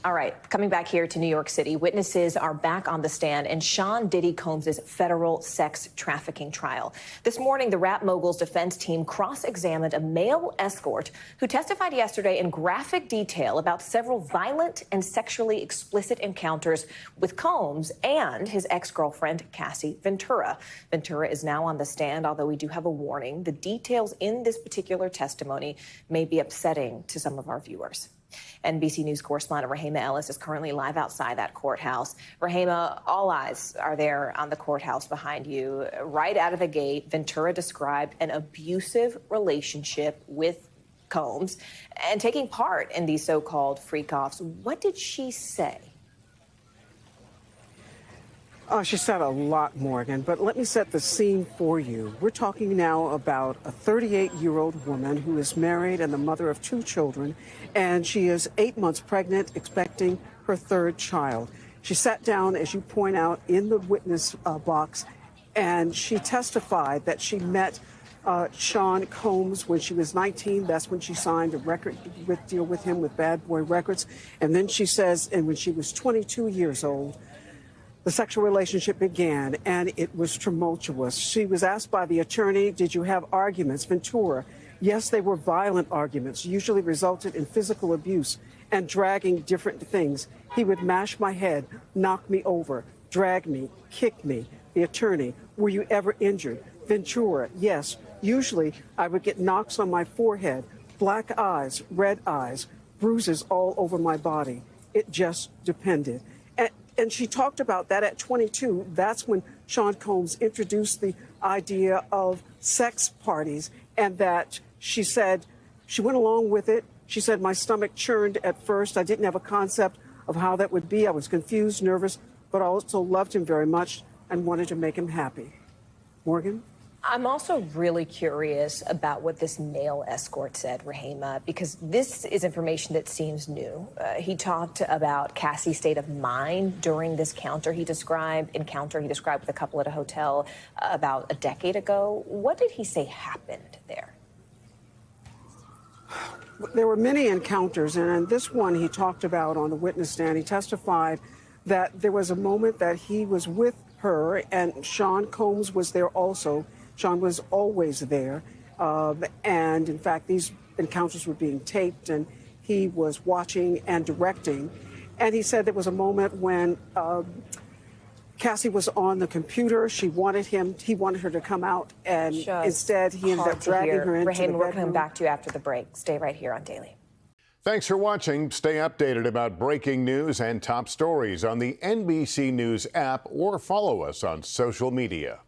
All right, coming back here to New York City, witnesses are back on the stand in Sean Diddy Combs' federal sex trafficking trial. This morning, the rap mogul's defense team cross-examined a male escort who testified yesterday in graphic detail about several violent and sexually explicit encounters with Combs and his ex-girlfriend, Cassie Ventura. Ventura is now on the stand, although we do have a warning. The details in this particular testimony may be upsetting to some of our viewers. NBC News correspondent Rehema Ellis is currently live outside that courthouse. Rehema, all eyes are there on the courthouse behind you. Right out of the gate, Ventura described an abusive relationship with Combs and taking part in these so-called freak-offs. What did she say? Oh, she said a lot, Morgan, but let me set the scene for you. We're talking now about a 38-year-old woman who is married and the mother of 2 children, and she is 8 months pregnant, expecting her 3rd child. She sat down, as you point out, in the witness box, and she testified that she met Sean Combs when she was 19. That's when she signed a record deal with him with Bad Boy Records. And then she says, and when she was 22 years old, the sexual relationship began, and it was tumultuous. She was asked by the attorney, did you have arguments? Ventura, yes, they were violent arguments, usually resulted in physical abuse and dragging different things. He would mash my head, knock me over, drag me, kick me. The attorney, were you ever injured? Ventura, yes, usually I would get knocks on my forehead, black eyes, red eyes, bruises all over my body. It just depended. And she talked about that at 22. That's when Sean Combs introduced the idea of sex parties, and that she said she went along with it. She said, my stomach churned at first. I didn't have a concept of how that would be. I was confused, nervous, but I also loved him very much and wanted to make him happy. Morgan? I'm also really curious about what this male escort said, Rehema, because this is information that seems new. He talked about Cassie's state of mind during this encounter he described with a couple at a hotel about a decade ago. What did he say happened there? There were many encounters, and in this one he talked about on the witness stand. He testified that there was a moment that he was with her, and Sean Combs was there also. Sean was always there, and in fact, these encounters were being taped, and he was watching and directing. And he said there was a moment when Cassie was on the computer. He wanted her to come out, and instead he ended up dragging her into the bedroom. We're coming back to you after the break. Stay right here on Daily. Thanks for watching. Stay updated about breaking news and top stories on the NBC News app or follow us on social media.